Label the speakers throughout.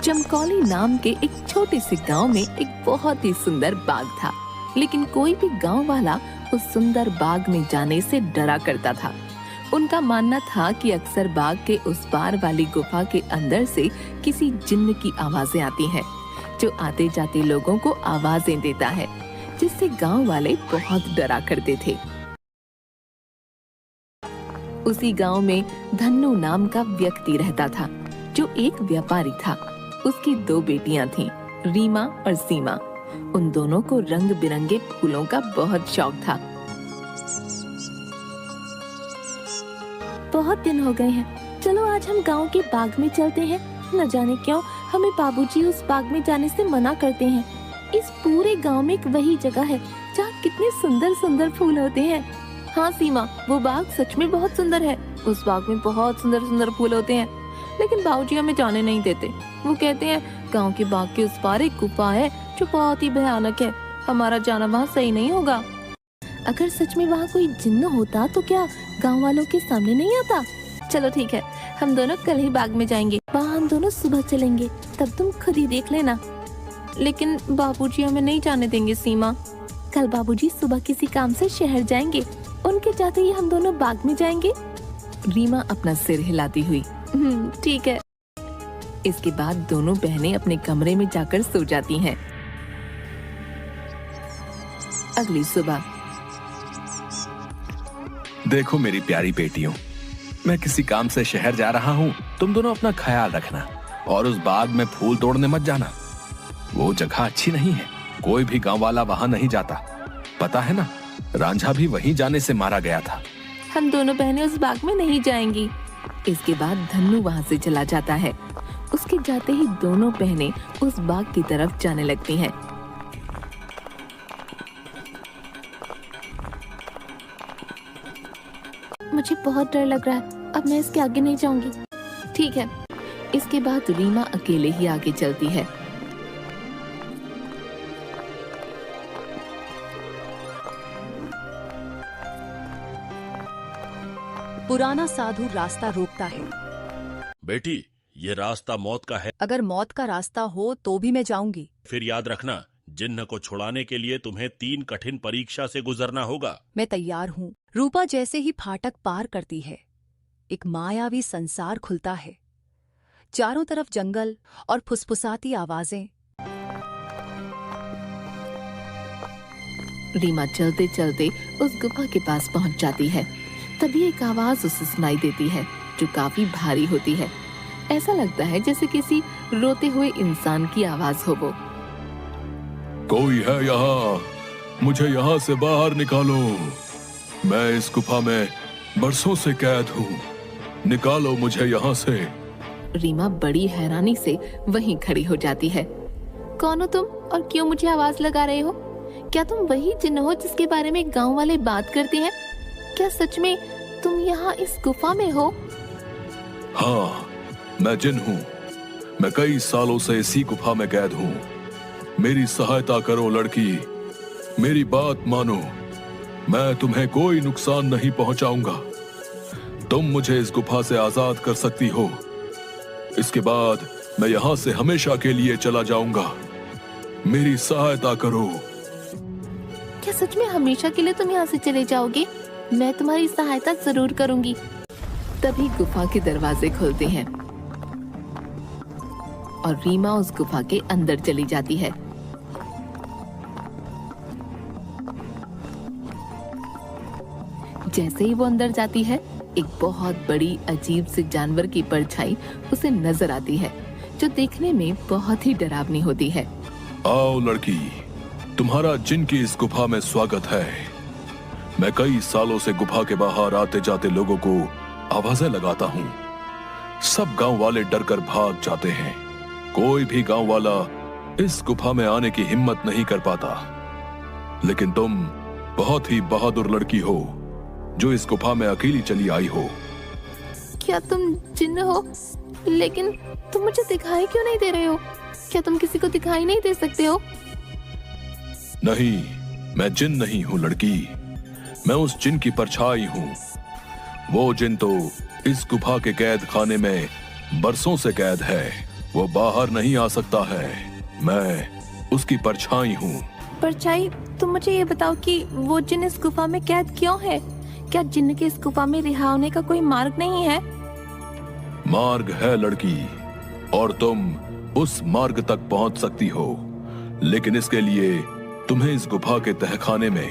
Speaker 1: चमकौली नाम के एक छोटे से गांव में एक बहुत ही सुंदर बाग था, लेकिन कोई भी गांव वाला उस सुंदर बाग में जाने से डरा करता था। उनका मानना था कि अक्सर बाग के उस पार वाली गुफा के अंदर से किसी जिन्न की आवाजें आती हैं, जो आते जाते लोगों को आवाजें देता है, जिससे गांव वाले बहुत डरा करते थे। उसी गांव में धन्नू नाम का व्यक्ति रहता था, जो एक व्यापारी था। उसकी 2 बेटियां थीं, रीमा और सीमा। उन दोनों को रंग बिरंगे फूलों का बहुत शौक था। बहुत दिन हो गए हैं, चलो आज हम गांव के बाग में चलते हैं। न जाने क्यों हमें बाबूजी उस बाग में जाने से मना करते हैं। इस पूरे गांव में एक वही जगह है जहाँ कितने सुंदर सुंदर फूल होते हैं। हाँ सीमा, वो बाग सच में बहुत सुंदर है। उस बाग में बहुत सुंदर सुंदर फूल होते हैं, लेकिन बाबूजी हमें जाने नहीं देते। वो कहते हैं गांव के बाग के उस पार एक गुफा है जो बहुत ही भयानक है, हमारा जाना वहाँ सही नहीं होगा। अगर सच में वहाँ कोई जिन्न होता तो क्या गांव वालों के सामने नहीं आता? चलो ठीक है, हम दोनों कल ही बाग में जाएंगे। वहाँ हम दोनों सुबह चलेंगे, तब तुम खुद ही देख लेना। लेकिन बाबूजी हमें नहीं जाने देंगे सीमा। कल बाबूजी सुबह किसी काम से शहर जाएंगे, उनके जाते ही हम दोनों बाग में जाएंगे। रीमा अपना सिर हिलाती हुई ठीक है। इसके बाद दोनों बहनें अपने कमरे में जाकर सो जाती हैं। अगली सुबह।
Speaker 2: देखो मेरी प्यारी बेटियों, मैं किसी काम से शहर जा रहा हूँ। तुम दोनों अपना ख्याल रखना और उस बाग में फूल तोड़ने मत जाना। वो जगह अच्छी नहीं है, कोई भी गांव वाला वहाँ नहीं जाता। पता है ना, रांझा भी वहीं जाने से मारा गया था।
Speaker 1: हम दोनों बहनें उस बाग में नहीं जाएंगी। इसके बाद धन्नू वहाँ से चला जाता है। उसके जाते ही दोनों बहनें उस बाग की तरफ जाने लगती हैं। मुझे बहुत डर लग रहा है, अब मैं इसके आगे नहीं जाऊंगी। ठीक है। इसके बाद रीमा अकेले ही आगे चलती है।
Speaker 3: पुराना साधु रास्ता रोकता है।
Speaker 4: बेटी, ये रास्ता मौत का है।
Speaker 3: अगर मौत का रास्ता हो तो भी मैं जाऊंगी।
Speaker 4: फिर याद रखना, जिन्न को छुड़ाने के लिए तुम्हें 3 कठिन परीक्षा से गुजरना होगा।
Speaker 3: मैं तैयार हूँ। रूपा जैसे ही फाटक पार करती है, एक मायावी संसार खुलता है। चारों तरफ जंगल और फुसफुसाती आवाजें।
Speaker 1: रीमा चलते चलते उस गुफा के पास पहुंच जाती है। तभी एक आवाज उसे सुनाई देती है, जो काफी भारी होती है। ऐसा लगता है जैसे किसी रोते हुए इंसान की आवाज हो वो।
Speaker 2: कोई है यहाँ? मुझे यहाँ से बाहर निकालो। मैं इस गुफा में बरसों से कैद हूँ। निकालो मुझे यहाँ से।
Speaker 1: रीमा बड़ी हैरानी से वहीं खड़ी हो जाती है। कौन हो तुम और क्यों मुझे आवाज लगा रहे हो? क्या तुम वही जिन्न हो जिसके बारे में गांव वाले बात करते हैं? क्या सच में तुम यहाँ इस गुफा में हो?
Speaker 2: हाँ, मैं जिन हूँ। मैं कई सालों से इसी गुफा में कैद हूँ। मेरी सहायता करो लड़की, मेरी बात मानो। मैं तुम्हें कोई नुकसान नहीं पहुंचाऊंगा। तुम मुझे इस गुफा से आजाद कर सकती हो। इसके बाद मैं यहाँ से हमेशा के लिए चला जाऊंगा। मेरी सहायता करो।
Speaker 1: क्या सच में हमेशा के लिए तुम यहाँ से चले जाओगे? मैं तुम्हारी सहायता जरूर करूंगी। तभी गुफा के दरवाजे खुलते हैं और रीमा उस गुफा के अंदर चली जाती है। जैसे ही वो अंदर जाती है, एक बहुत बड़ी अजीब से जानवर की परछाई उसे नजर आती है, जो देखने में बहुत ही डरावनी होती है।
Speaker 2: आओ लड़की, तुम्हारा जिन की इस गुफा में स्वागत है। मैं कई सालों से गुफा के बाहर आते जाते लोगों को आवाजें लगाता हूँ। सब गांव वाले डर कर भाग जाते हैं। कोई भी गांव वाला इस गुफा में आने की हिम्मत नहीं कर पाता। लेकिन तुम बहुत ही बहादुर लड़की हो, जो इस गुफा में अकेली चली आई हो।
Speaker 1: क्या तुम जिन्न हो? लेकिन तुम मुझे दिखाई क्यों नहीं दे रहे हो? क्या तुम किसी को दिखाई नहीं दे सकते हो?
Speaker 2: नहीं, मैं जिन नहीं हूँ लड़की। मैं उस जिन की परछाई हूँ। वो जिन तो इस गुफा के कैद खाने में बरसों से कैद है। वो बाहर नहीं आ सकता है। मैं उसकी परछाई हूँ।
Speaker 1: परछाई, तुम मुझे ये बताओ कि वो जिन इस गुफा में कैद क्यों है? क्या जिन्न के इस गुफा में रिहा होने का कोई मार्ग नहीं है?
Speaker 2: मार्ग है लड़की, और तुम उस मार्ग तक पहुंच सकती हो, लेकिन इसके लिए तुम्हें इस गुफा के तहखाने में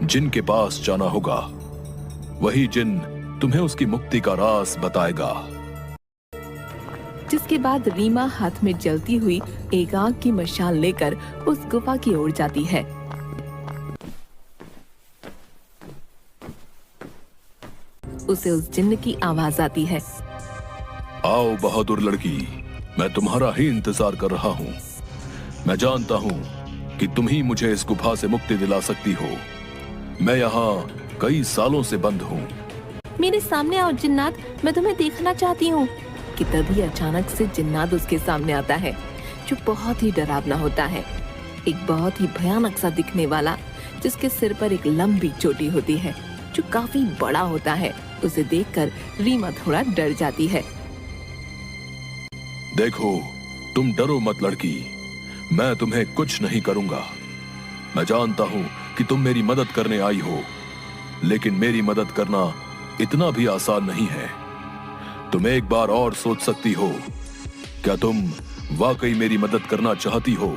Speaker 2: जिन के पास जाना होगा। वही जिन तुम्हें उसकी मुक्ति का राज बताएगा।
Speaker 1: जिसके बाद रीमा हाथ में जलती हुई एक आग की मशाल लेकर उस गुफा की ओर जाती है। उसे उस जिन्न की आवाज आती है।
Speaker 2: आओ बहादुर लड़की, मैं तुम्हारा ही इंतजार कर रहा हूँ। मैं जानता हूँ कि तुम ही मुझे इस गुफा से मुक्ति दिला सकती हो। मैं यहाँ कई सालों से बंद हूँ।
Speaker 1: मेरे सामने आओ जिन्नात, मैं तुम्हें देखना चाहती हूँ। कि तभी अचानक से जिन्नात उसके सामने आता है, जो बहुत ही डरावना होता है। एक बहुत ही भयानक सा दिखने वाला, जिसके सिर पर एक लंबी चोटी होती है, जो काफी बड़ा होता है। उसे देखकर रीमा थोड़ा डर जाती है।
Speaker 2: देखो, तुम डरो मत लड़की, मैं तुम्हें कुछ नहीं करूंगा। मैं जानता हूँ कि तुम मेरी मदद करने आई हो, लेकिन मेरी मदद करना इतना भी आसान नहीं है। तुम एक बार और सोच सकती हो। क्या तुम वाकई मेरी मदद करना चाहती हो?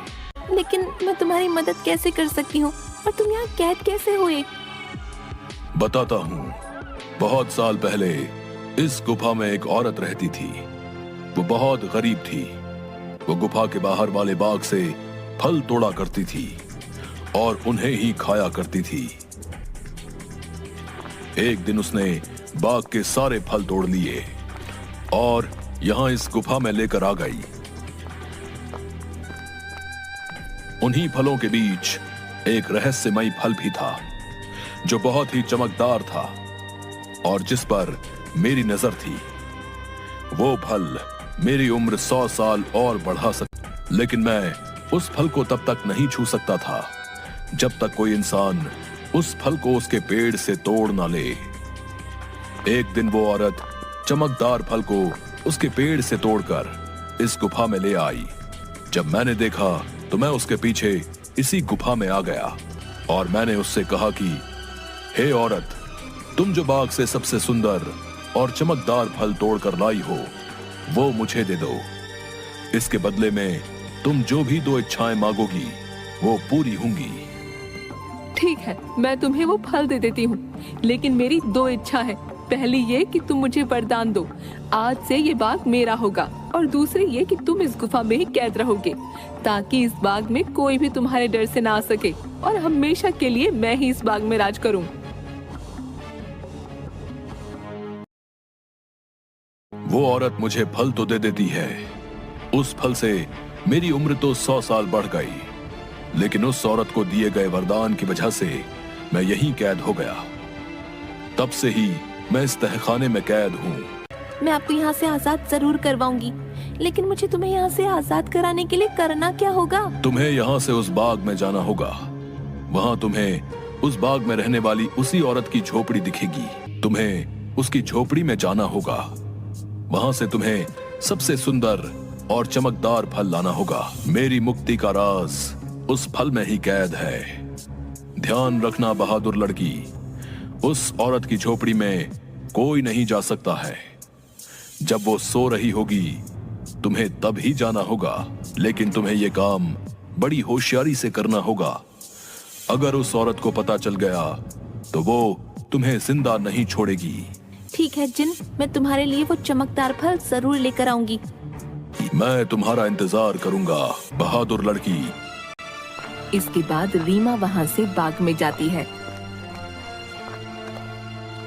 Speaker 1: लेकिन मैं तुम्हारी मदद कैसे कर सकती हूँ, और तुम यहाँ कैद कैसे हुए?
Speaker 2: बताता हूँ। बहुत साल पहले इस गुफा में एक औरत रहती थी। वो बहुत गरीब थी। वो गुफा के बाहर वाले बाग से फल तोड़ा करती थी और उन्हें ही खाया करती थी। एक दिन उसने बाग के सारे फल तोड़ लिए और यहाँ इस गुफा में लेकर आ गई। उन्हीं फलों के बीच एक रहस्यमयी फल भी था, जो बहुत ही चमकदार था और जिस पर मेरी नजर थी। वो फल मेरी उम्र 100 साल और बढ़ा सकता, लेकिन मैं उस फल को तब तक नहीं छू सकता था जब तक कोई इंसान उस फल को उसके पेड़ से तोड़ ना ले। एक दिन वो औरत चमकदार फल को उसके पेड़ से तोड़कर इस गुफा में ले आई। जब मैंने देखा तो मैं उसके पीछे इसी गुफा में आ गया और मैंने उससे कहा कि हे औरत, तुम जो बाग से सबसे सुंदर और चमकदार फल तोड़कर लाई हो, वो मुझे दे दो। इसके बदले में तुम जो भी 2 इच्छाएं मांगोगी वो पूरी होंगी।
Speaker 1: ठीक है, मैं तुम्हें वो फल दे देती हूँ, लेकिन मेरी 2 इच्छा है। पहली ये कि तुम मुझे वरदान दो, आज से ये बाग मेरा होगा, और दूसरी ये कि तुम इस गुफा में ही कैद रहोगे, ताकि इस बाग में कोई भी तुम्हारे डर से ना आ सके और हमेशा के लिए मैं ही इस बाग में राज करूं।
Speaker 2: वो औरत मुझे फल तो दे देती है। उस फल से मेरी उम्र तो 100 साल बढ़ गई, लेकिन उस औरत को दिए गए वरदान की वजह से मैं यहीं कैद हो गया। तब से ही मैं इस तहखाने में कैद हूँ।
Speaker 1: मैं आपको यहाँ से आजाद जरूर करवाऊंगी, लेकिन मुझे तुम्हें यहाँ से आजाद कराने के लिए करना क्या होगा?
Speaker 2: तुम्हें यहाँ से उस बाग में जाना होगा। वहाँ तुम्हें उस बाग में रहने वाली उसी औरत की झोपड़ी दिखेगी। तुम्हें उसकी झोपड़ी में जाना होगा। वहाँ से तुम्हें सबसे सुंदर और चमकदार फल लाना होगा। मेरी मुक्ति का राज उस फल में ही कैद है। ध्यान रखना बहादुर लड़की, उस औरत की झोपड़ी में कोई नहीं जा सकता है। जब वो सो रही होगी तुम्हें तब ही जाना होगा, लेकिन तुम्हें ये काम बड़ी होशियारी से करना होगा। अगर उस औरत को पता चल गया तो वो तुम्हें जिंदा नहीं छोड़ेगी।
Speaker 1: ठीक है जिन, मैं तुम्हारे लिए वो चमकदार फल जरूर लेकर आऊंगी।
Speaker 2: मैं तुम्हारा इंतजार करूंगा बहादुर लड़की।
Speaker 1: इसके बाद रीमा वहाँ से बाग में जाती है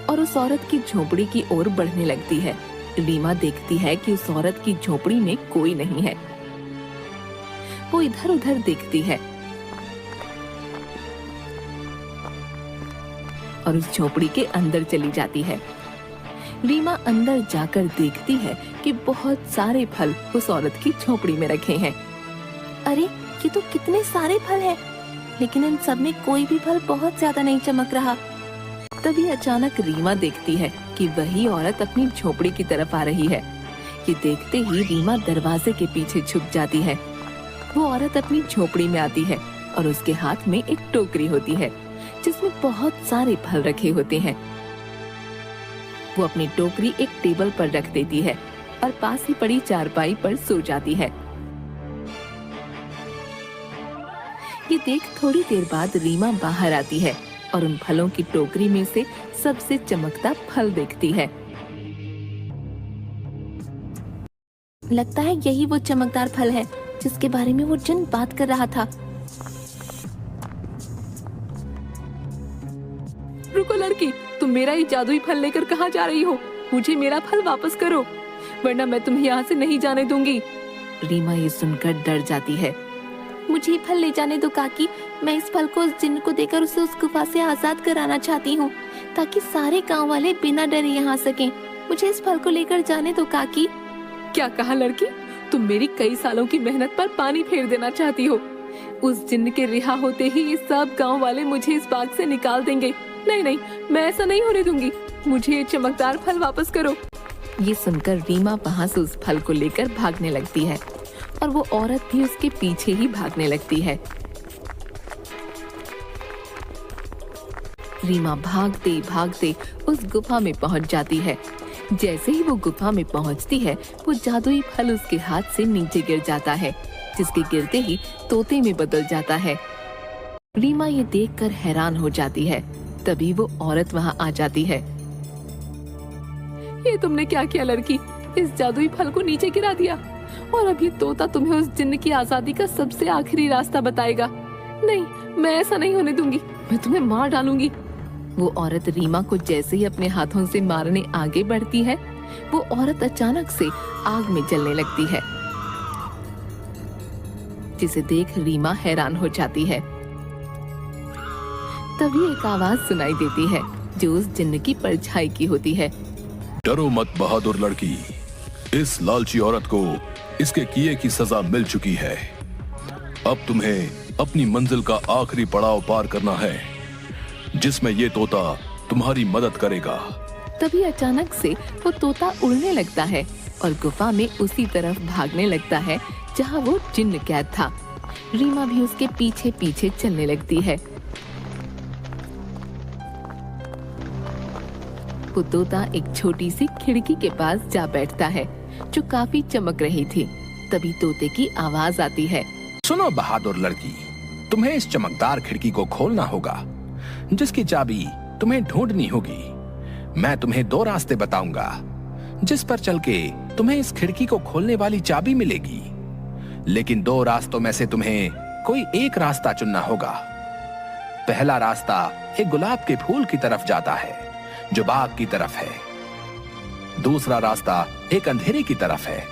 Speaker 1: और उस औरत की झोपड़ी की ओर बढ़ने लगती है। रीमा देखती है कि उस औरत की झोपड़ी में कोई नहीं है। वो इधर उधर देखती है और उस झोपड़ी के अंदर चली जाती है। रीमा अंदर जाकर देखती है कि बहुत सारे फल उस औरत की झोपड़ी में रखे हैं। अरे ये तो कितने सारे फल हैं, लेकिन इन सब में कोई भी फल बहुत ज्यादा नहीं चमक रहा। तभी अचानक रीमा देखती है कि वही औरत अपनी झोपड़ी की तरफ आ रही है। ये देखते ही रीमा दरवाजे के पीछे छुप जाती है। वो औरत अपनी झोपड़ी में आती है और उसके हाथ में एक टोकरी होती है जिसमें बहुत सारे फल रखे होते हैं। वो अपनी टोकरी एक टेबल पर रख देती है और पास ही पड़ी चारपाई पर सो जाती है। ये देख थोड़ी देर बाद रीमा बाहर आती है और उन फलों की टोकरी में से सबसे चमकता फल देखती है। लगता है यही वो चमकदार फल है जिसके बारे में वो जिन बात कर रहा था। रुको लड़की, तुम मेरा ये जादुई फल लेकर कहाँ जा रही हो? मुझे मेरा फल वापस करो, वरना मैं तुम्हें यहाँ से नहीं जाने दूंगी। रीमा ये सुनकर डर जाती है। मुझे फल ले जाने दो काकी, मैं इस फल को उस जिन्न को देकर उसे उस गुफा से आजाद कराना चाहती हूँ, ताकि सारे गांव वाले बिना डरे यहाँ सकें। मुझे इस फल को लेकर जाने दो काकी। क्या कहा लड़की? तुम मेरी कई सालों की मेहनत पर पानी फेर देना चाहती हो? उस जिन्न के रिहा होते ही ये सब गांव वाले मुझे इस बाग से निकाल देंगे। नहीं नहीं, मैं ऐसा नहीं होने दूंगी। मुझे ये चमकदार फल वापस करो। ये सुनकर रीमा वहाँ से उस फल को लेकर भागने लगती है और वो औरत भी उसके पीछे ही भागने लगती है। रीमा भागते भागते उस गुफा में पहुंच जाती है। जैसे ही वो गुफा में पहुंचती है, वो जादुई फल उसके हाथ से नीचे गिर जाता है, जिसके गिरते ही तोते में बदल जाता है। रीमा ये देखकर हैरान हो जाती है। तभी वो औरत वहाँ आ जाती है। ये तुमने क्या किया लड़की? इस जादुई फल को नीचे गिरा दिया और अब ये तोता तुम्हें उस जिन्न की आजादी का सबसे आखिरी रास्ता बताएगा। नहीं, मैं ऐसा नहीं होने दूंगी, मैं तुम्हें मार डालूंगी। वो औरत रीमा को जैसे ही अपने हाथों से मारने आगे बढ़ती है, वो औरत अचानक से आग में जलने लगती है, जिसे देख रीमा हैरान हो जाती है। तभी एक आवाज सुनाई देती है जो उस जिन्न की परछाई की होती है।
Speaker 2: डरो मत बहादुर लड़की, इस लालची औरत को इसके किए की सजा मिल चुकी है। अब तुम्हें अपनी मंजिल का आखिरी पड़ाव पार करना है, जिसमें ये तोता तुम्हारी मदद करेगा।
Speaker 1: तभी अचानक से वो तोता उड़ने लगता है और गुफा में उसी तरफ भागने लगता है जहाँ वो जिन्न कैद था। रीमा भी उसके पीछे पीछे चलने लगती है। वो तोता एक छोटी सी खिड़की के पास जा बैठता है जो काफी चमक रही थी। तभी तोते की आवाज आती है।
Speaker 5: सुनो बहादुर लड़की, तुम्हें इस चमकदार खिड़की को खोलना होगा, जिसकी चाबी तुम्हें ढूंढनी होगी। मैं तुम्हें 2 रास्ते बताऊंगा, जिस पर चल के तुम्हें इस खिड़की को खोलने वाली चाबी मिलेगी। लेकिन 2 रास्तों में से तुम्हें कोई एक रास्ता चुनना होगा। पहला रास्ता एक गुलाब के फूल की तरफ जाता है जो बाग की तरफ है। दूसरा रास्ता एक अंधेरे की तरफ है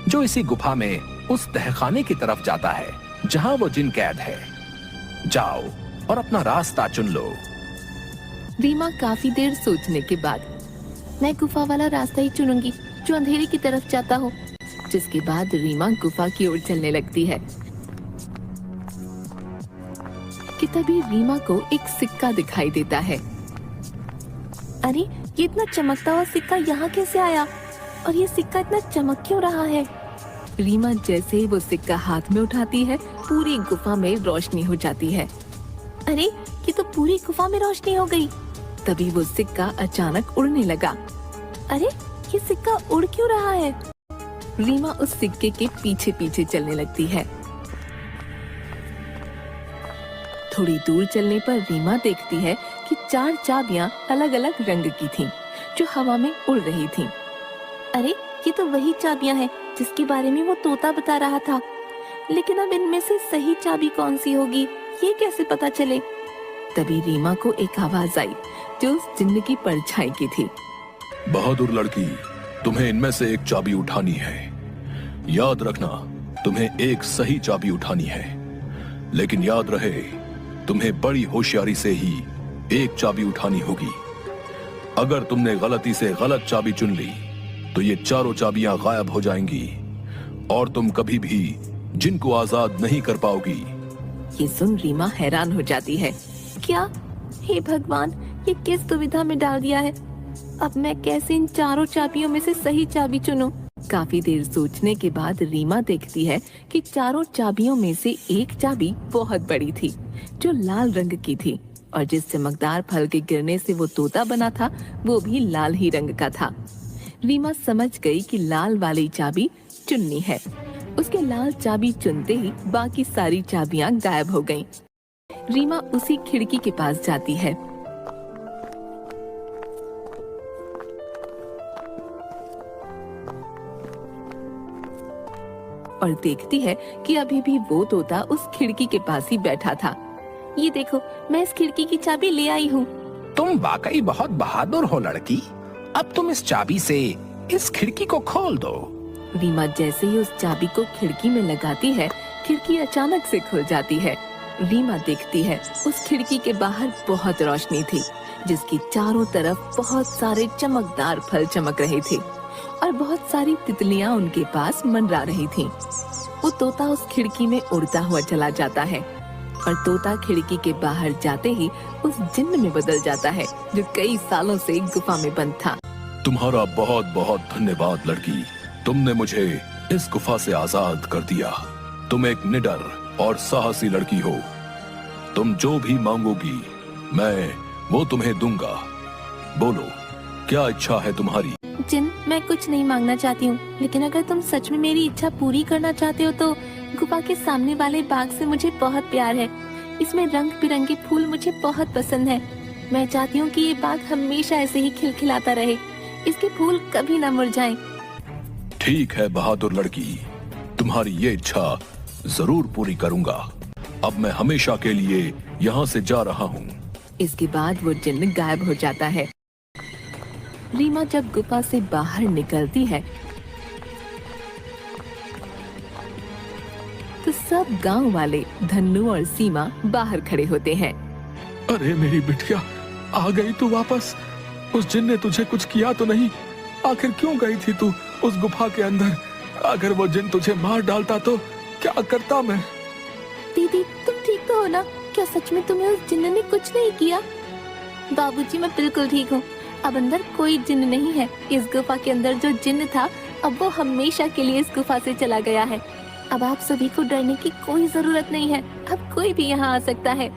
Speaker 5: जो इसी गुफा में उस तहखाने की तरफ जाता है जहां वो जिन कैद है। जाओ और अपना रास्ता चुन लो।
Speaker 1: रीमा काफी देर सोचने के बाद, मैं गुफा वाला रास्ता ही चुनूंगी जो अंधेरे की तरफ जाता हो। जिसके बाद रीमा गुफा की ओर चलने लगती है कि तभी रीमा को एक सिक्का दिखाई देता है। अरे, ये इतना चमकता हुआ सिक्का यहाँ कैसे आया? और ये सिक्का इतना चमक क्यों रहा है? रीमा जैसे ही वो सिक्का हाथ में उठाती है, पूरी गुफा में रोशनी हो जाती है। अरे, ये तो पूरी गुफा में रोशनी हो गई। तभी वो सिक्का अचानक उड़ने लगा। अरे, ये सिक्का उड़ क्यों रहा है? रीमा उस सिक्के के पीछे पीछे चलने लगती है। थोड़ी दूर चलने पर रीमा देखती है कि 4 चाबियां अलग अलग रंग की थीं, जो हवा में उड़ रही थीं। अरे, ये तो वही चाबियां हैं जिसके बारे में वो तोता बता रहा था। लेकिन अब इनमें से सही चाबी कौन सी होगी, ये कैसे पता चले? तभी रीमा को एक आवाज आई जो उस जिन्न की परछाई की थी।
Speaker 2: बहादुर लड़की, तुम्हें इनमें से एक चाबी उठानी है। याद रखना, तुम्हें एक सही चाबी उठानी है। लेकिन याद रहे, तुम्हें बड़ी होशियारी से ही एक चाबी उठानी होगी। अगर तुमने गलती से गलत चाबी चुन ली तो ये चारों चाबियां गायब हो जाएंगी और तुम कभी भी जिनको आजाद नहीं कर पाओगी।
Speaker 1: ये सुन रीमा हैरान हो जाती है। क्या? हे भगवान, ये किस दुविधा में डाल दिया है। अब मैं कैसे इन चारों चाबियों में से सही चाबी चुनूं? काफी देर सोचने के बाद रीमा देखती है कि चारों चाबियों में से एक चाबी बहुत बड़ी थी, जो लाल रंग की थी, और जिस चमकदार फल के गिरने से वो तोता बना था वो भी लाल ही रंग का था। रीमा समझ गई कि लाल वाली चाबी चुन्नी है। उसके लाल चाबी चुनते ही बाकी सारी चाबियां गायब हो गईं। रीमा उसी खिड़की के पास जाती है। और देखती है कि अभी भी वो तोता उस खिड़की के पास ही बैठा था। ये देखो, मैं इस खिड़की की चाबी ले आई हूँ।
Speaker 5: तुम वाकई बहुत बहादुर हो लड़की। अब तुम इस चाबी से इस खिड़की को खोल दो।
Speaker 1: रीमा जैसे ही उस चाबी को खिड़की में लगाती है, खिड़की अचानक से खुल जाती है। रीमा देखती है उस खिड़की के बाहर बहुत रोशनी थी, जिसकी चारों तरफ बहुत सारे चमकदार फल चमक रहे थे और बहुत सारी तितलियां उनके पास मंडरा रही थीं। वो तोता उस खिड़की में उड़ता हुआ चला जाता है और तोता खिड़की के बाहर जाते ही उस जिन्न में बदल जाता है, जो कई सालों से गुफा में बंद था।
Speaker 2: तुम्हारा बहुत बहुत धन्यवाद लड़की। तुमने मुझे इस गुफा से आजाद कर दिया। तुम एक निडर और साहसी लड़की हो। तुम जो भी मांगोगी मैं वो तुम्हें दूंगा। बोलो, क्या इच्छा है तुम्हारी?
Speaker 1: जिन, मैं कुछ नहीं मांगना चाहती हूँ, लेकिन अगर तुम सच में मेरी इच्छा पूरी करना चाहते हो तो गुफा के सामने वाले बाग से मुझे बहुत प्यार है। इसमें रंग बिरंगे फूल मुझे बहुत पसंद है। मैं चाहती हूँ कि ये बाग हमेशा ऐसे ही खिलखिलाता रहे, इसके फूल कभी न मुरझाएं।
Speaker 2: ठीक है बहादुर लड़की, तुम्हारी ये इच्छा जरूर पूरी करूंगा। अब मैं हमेशा के लिए यहाँ से जा रहा हूँ।
Speaker 1: इसके बाद वो जिन्न गायब हो जाता है। रीमा जब गुफा से बाहर निकलती है तो सब गांव वाले धन्नू और सीमा बाहर खड़े होते हैं।
Speaker 2: अरे मेरी बिटिया, आ गई तू वापस। उस जिन ने तुझे कुछ किया तो नहीं? आखिर क्यों गई थी तू उस गुफा के अंदर? अगर वो जिन तुझे मार डालता तो क्या करता मैं?
Speaker 1: दीदी, तुम ठीक तो हो ना? क्या सच में तुम्हें उस जिन्न ने कुछ नहीं किया? बाबूजी, मैं बिल्कुल ठीक हूँ। अब अंदर कोई जिन्न नहीं है। इस गुफा के अंदर जो जिन्न था, अब वो हमेशा के लिए इस गुफा से चला गया है। अब आप सभी को डरने की कोई जरूरत नहीं है। अब कोई भी यहाँ आ सकता है।